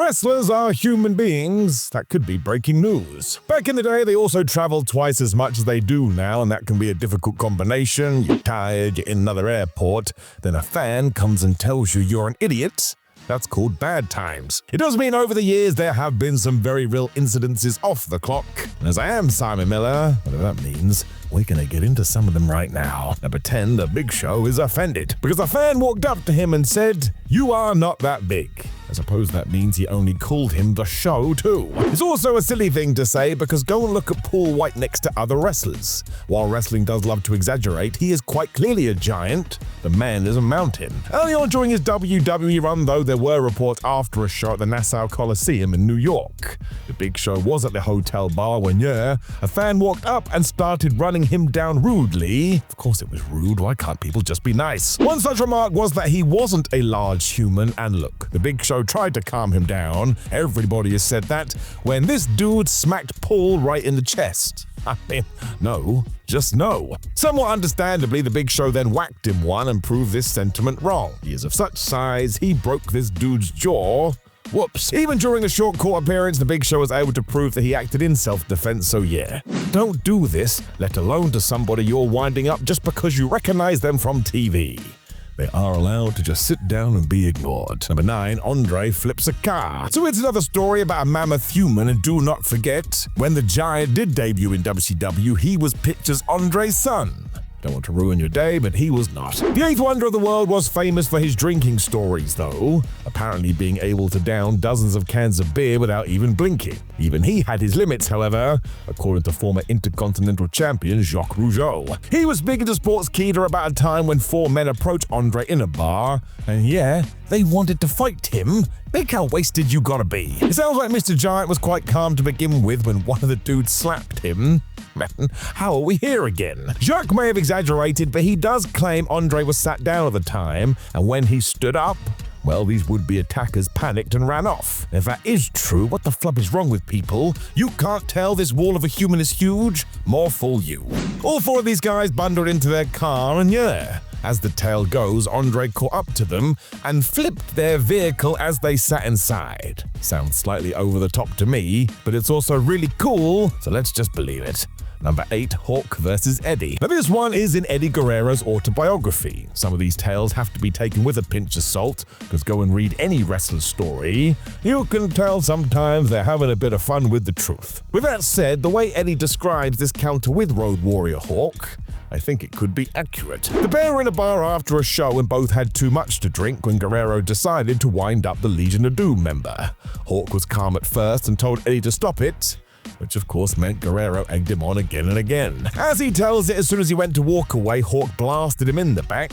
Wrestlers are human beings. That could be breaking news. Back in the day, they also traveled twice as much as they do now, and that can be a difficult combination. You're tired, you're in another airport, then a fan comes and tells you you're an idiot. That's called bad times. It does mean over the years there have been some very real incidences off the clock. And as I am Simon Miller, whatever that means, we're gonna get into some of them right now. Now pretend the Big Show is offended because a fan walked up to him and said, "You are not that big." I suppose that means he only called him the Show too. It's also a silly thing to say because go and look at Paul White next to other wrestlers. While wrestling does love to exaggerate, he is quite clearly a giant. The man is a mountain. Early on during his WWE run though, there were reports after a show at the Nassau Coliseum in New York. The Big Show was at the hotel bar when, a fan walked up and started running him down rudely. Of course it was rude, why can't people just be nice? One such remark was that he wasn't a large human, and look, the Big Show tried to calm him down. Everybody has said that when this dude smacked Paul right in the chest. I mean, no, just no. Somewhat understandably, the Big Show then whacked him one and proved this sentiment wrong. He is of such size, he broke this dude's jaw. Whoops. Even during a short court appearance, the Big Show was able to prove that he acted in self-defense, so don't do this, let alone to somebody you're winding up just because you recognize them from TV. They are allowed to just sit down and be ignored. Number 9, Andre flips a car. So it's another story about a mammoth human, and do not forget, when the Giant did debut in WCW, he was pitched as Andre's son. Don't want to ruin your day, but he was not. The 8th wonder of the world was famous for his drinking stories, though, apparently being able to down dozens of cans of beer without even blinking. Even he had his limits, however, according to former Intercontinental Champion Jacques Rougeau. He was speaking to Sportskeeda about a time when 4 men approached Andre in a bar, and they wanted to fight him. Think how wasted you gotta be. It sounds like Mr. Giant was quite calm to begin with when one of the dudes slapped him. Man, how are we here again? Jacques may have exaggerated, but he does claim Andre was sat down at the time, and when he stood up, these would-be attackers panicked and ran off. If that is true, what the flub is wrong with people? You can't tell this wall of a human is huge? More fool you. All 4 of these guys bundled into their car, and as the tale goes, Andre caught up to them and flipped their vehicle as they sat inside. Sounds slightly over the top to me, but it's also really cool, so let's just believe it. Number 8, Hawk vs. Eddie. Now this one is in Eddie Guerrero's autobiography. Some of these tales have to be taken with a pinch of salt, because go and read any wrestler's story. You can tell sometimes they're having a bit of fun with the truth. With that said, the way Eddie describes this counter with Road Warrior Hawk, I think it could be accurate. The pair were in a bar after a show and both had too much to drink when Guerrero decided to wind up the Legion of Doom member. Hawk was calm at first and told Eddie to stop it, which of course meant Guerrero egged him on again and again. As he tells it, as soon as he went to walk away, Hawk blasted him in the back.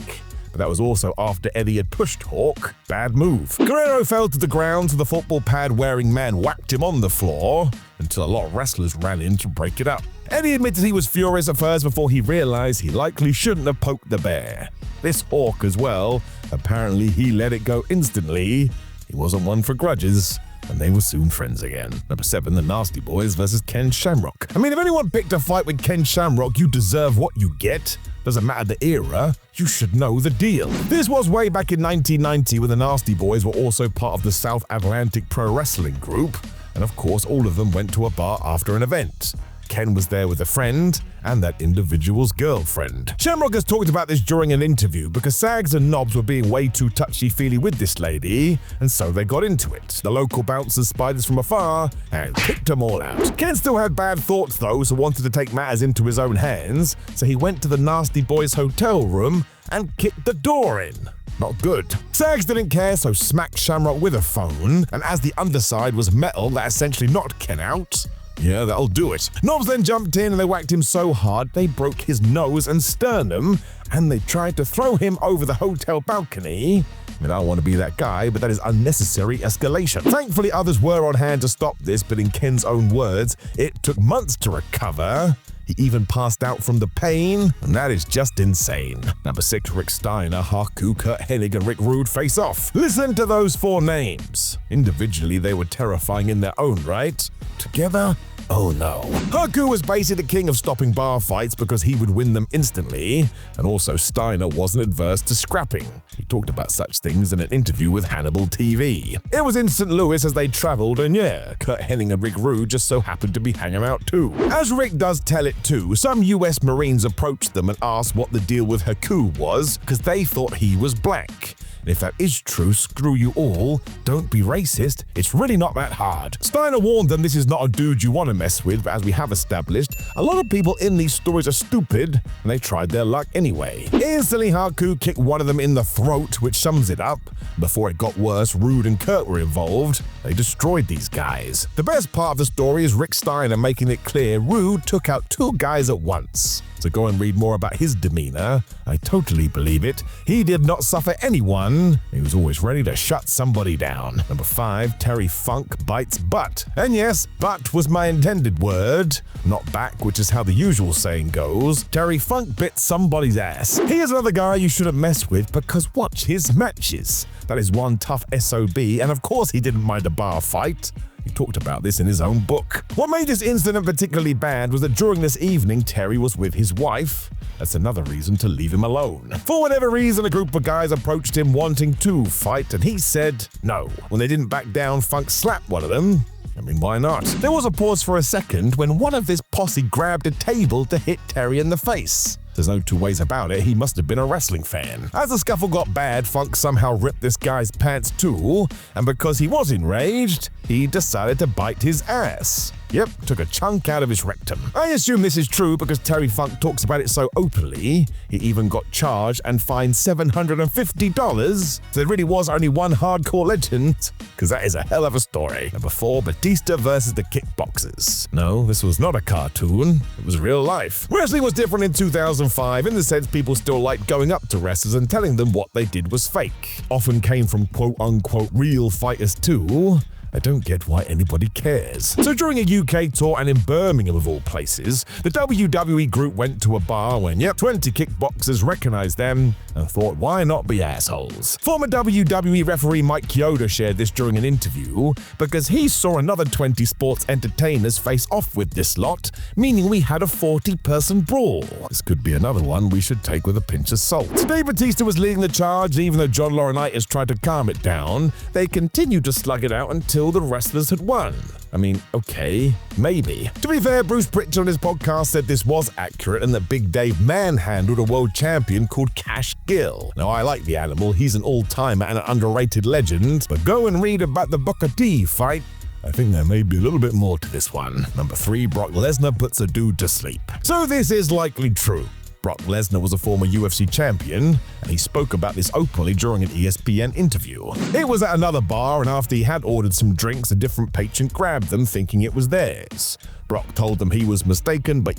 But that was also after Eddie had pushed Hawk. Bad move. Guerrero fell to the ground, so the football pad-wearing man whacked him on the floor until a lot of wrestlers ran in to break it up. Eddie admitted he was furious at first before he realized he likely shouldn't have poked the bear. This Hawk as well, apparently he let it go instantly. He wasn't one for grudges, and they were soon friends again. Number 7, the Nasty Boys versus Ken Shamrock. I mean, if anyone picked a fight with Ken Shamrock, you deserve what you get. Doesn't matter the era, you should know the deal. This was way back in 1990 when the Nasty Boys were also part of the South Atlantic Pro Wrestling Group, and of course all of them went to a bar after an event. Ken was there with a friend and that individual's girlfriend. Shamrock has talked about this during an interview because Sags and Knobs were being way too touchy-feely with this lady, and so they got into it. The local bouncers spied this from afar and kicked them all out. Ken still had bad thoughts though, so wanted to take matters into his own hands, so he went to the Nasty Boys hotel room and kicked the door in. Not good. Sags didn't care, so smacked Shamrock with a phone, and as the underside was metal that essentially knocked Ken out, that'll do it. Knobs then jumped in and they whacked him so hard they broke his nose and sternum, and they tried to throw him over the hotel balcony. I don't want to be that guy, but that is unnecessary escalation. Thankfully, others were on hand to stop this, but in Ken's own words, it took months to recover. He even passed out from the pain, and that is just insane. Number 6, Rick Steiner, Haku, Kurt Hennig, and Rick Rude face off. Listen to those 4 names. Individually, they were terrifying in their own right. Together, Oh no. Haku was basically the king of stopping bar fights because he would win them instantly, and also Steiner wasn't adverse to scrapping. He talked about such things in an interview with Hannibal TV. It was in St. Louis as they traveled, and yeah, Kurt Hennig and Rick Rude just so happened to be hanging out too. As Rick does tell it too, some US Marines approached them and asked what the deal with Haku was because they thought he was black. And if that is true, screw you all. Don't be racist. It's really not that hard. Steiner warned them this is not a dude you want to mess with, but as we have established, a lot of people in these stories are stupid, and they tried their luck anyway. Instantly, Haku kicked one of them in the throat, which sums it up. Before it got worse, Roode and Kurt were involved. They destroyed these guys. The best part of the story is Rick Steiner making it clear Roode took out 2 guys at once. So go and read more about his demeanor. I totally believe it. He did not suffer anyone. He was always ready to shut somebody down. Number 5, Terry Funk bites butt. And yes, butt was my intended word, not back, which is how the usual saying goes. Terry Funk bit somebody's ass. He is another guy you shouldn't mess with because watch his matches. That is one tough SOB, and of course he didn't mind a bar fight. He talked about this in his own book. What made this incident particularly bad was that during this evening, Terry was with his wife. That's another reason to leave him alone. For whatever reason, a group of guys approached him wanting to fight, and he said no. When they didn't back down, Funk slapped one of them. I mean, why not? There was a pause for a second when one of this posse grabbed a table to hit Terry in the face. There's no two ways about it, he must have been a wrestling fan. As the scuffle got bad, Funk somehow ripped this guy's pants too, and because he was enraged, he decided to bite his ass. Yep, took a chunk out of his rectum. I assume this is true because Terry Funk talks about it so openly. He even got charged and fined $750. So there really was only one hardcore legend, because that is a hell of a story. Number 4, Batista versus the Kickboxers. No, this was not a cartoon. It was real life. Wrestling was different in 2005 in the sense people still liked going up to wrestlers and telling them what they did was fake. Often came from quote-unquote real fighters too. I don't get why anybody cares. So during a UK tour and in Birmingham of all places, the WWE group went to a bar when, 20 kickboxers recognized them and thought, why not be assholes? Former WWE referee Mike Chioda shared this during an interview because he saw another 20 sports entertainers face off with this lot, meaning we had a 40-person brawl. This could be another one we should take with a pinch of salt. Dave Batista was leading the charge, and even though John Laurinaitis tried to calm it down, they continued to slug it out until the wrestlers had won. I mean, okay, maybe. To be fair, Bruce Pritchard on his podcast said this was accurate and that Big Dave manhandled a world champion called Cash Gill. Now, I like the animal, he's an all-timer and an underrated legend, but go and read about the Booker T fight. I think there may be a little bit more to this one. Number 3, Brock Lesnar puts a dude to sleep. So this is likely true. Brock Lesnar was a former UFC champion, and he spoke about this openly during an ESPN interview. It was at another bar, and after he had ordered some drinks, a different patron grabbed them thinking it was theirs. Brock told them he was mistaken, but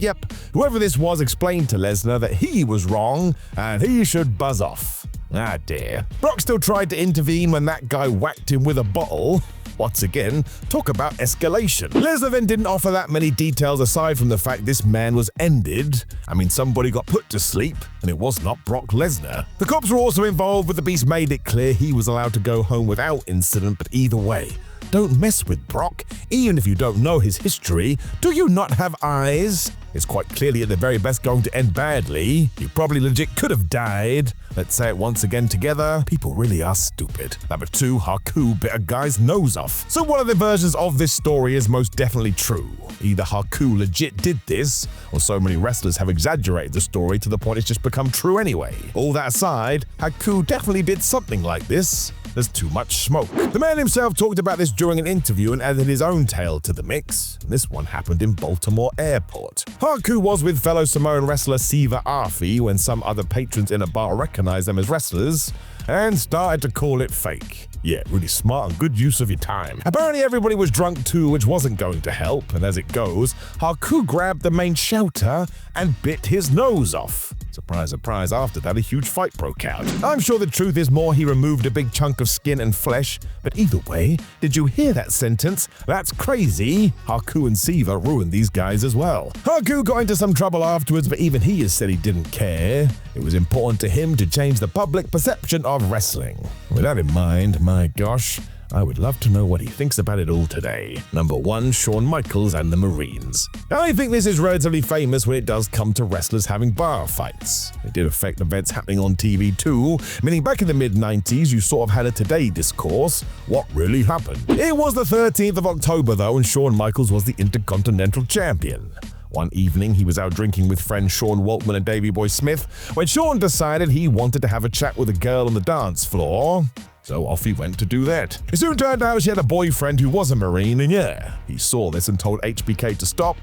whoever this was explained to Lesnar that he was wrong and he should buzz off. Ah dear. Brock still tried to intervene when that guy whacked him with a bottle. Once again, talk about escalation. Lesnar then didn't offer that many details aside from the fact this man was ended. I mean, somebody got put to sleep, and it was not Brock Lesnar. The cops were also involved, but the Beast made it clear he was allowed to go home without incident, but either way, don't mess with Brock, even if you don't know his history. Do you not have eyes? It's quite clearly at the very best going to end badly. You probably legit could have died. Let's say it once again together. People really are stupid. Number 2, Haku bit a guy's nose off. So one of the versions of this story is most definitely true. Either Haku legit did this, or so many wrestlers have exaggerated the story to the point it's just become true anyway. All that aside, Haku definitely did something like this. There's too much smoke. The man himself talked about this during an interview and added his own tale to the mix. This one happened in Baltimore Airport. Haku was with fellow Samoan wrestler Siva Afi when some other patrons in a bar recognized them as wrestlers and started to call it fake. Yeah, really smart and good use of your time. Apparently everybody was drunk too, which wasn't going to help, and as it goes, Haku grabbed the main shouter and bit his nose off. Surprise, surprise, after that a huge fight broke out. I'm sure the truth is more he removed a big chunk of skin and flesh, but either way, did you hear that sentence? That's crazy. Haku and Siva ruined these guys as well. Haku got into some trouble afterwards, but even he has said he didn't care. It was important to him to change the public perception of wrestling. With that in mind, my gosh, I would love to know what he thinks about it all today. Number 1, Shawn Michaels and the Marines. I think this is relatively famous when it does come to wrestlers having bar fights. It did affect events happening on TV too, meaning back in the mid-90s you sort of had a Today discourse. What really happened? It was the 13th of October though, and Shawn Michaels was the Intercontinental Champion. One evening, he was out drinking with friends Sean Waltman and Davey Boy Smith when Shawn decided he wanted to have a chat with a girl on the dance floor. So off he went to do that. It soon turned out she had a boyfriend who was a Marine, and yeah, he saw this and told HBK to stop.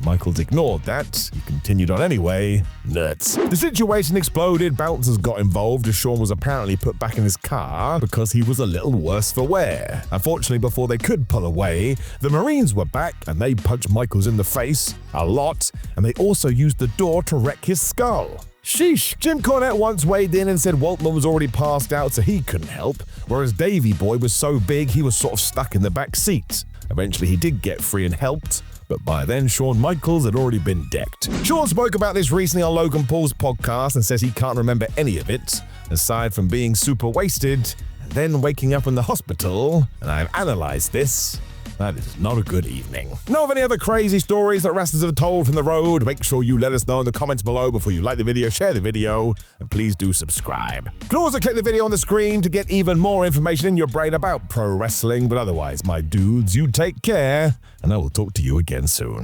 Michaels ignored that. He continued on anyway. Nuts. The situation exploded, bouncers got involved as Shawn was apparently put back in his car because he was a little worse for wear. Unfortunately, before they could pull away, the Marines were back and they punched Michaels in the face a lot, and they also used the door to wreck his skull. Sheesh. Jim Cornette once weighed in and said Waltman was already passed out so he couldn't help, whereas Davey Boy was so big he was sort of stuck in the back seat. Eventually he did get free and helped, but by then Shawn Michaels had already been decked. Shawn spoke about this recently on Logan Paul's podcast and says he can't remember any of it, aside from being super wasted and then waking up in the hospital, and I've analyzed this. That is not a good evening. Know of any other crazy stories that wrestlers have told from the road? Make sure you let us know in the comments below before you like the video, share the video, and please do subscribe. You can also click the video on the screen to get even more information in your brain about pro wrestling, but otherwise, my dudes, you take care, and I will talk to you again soon.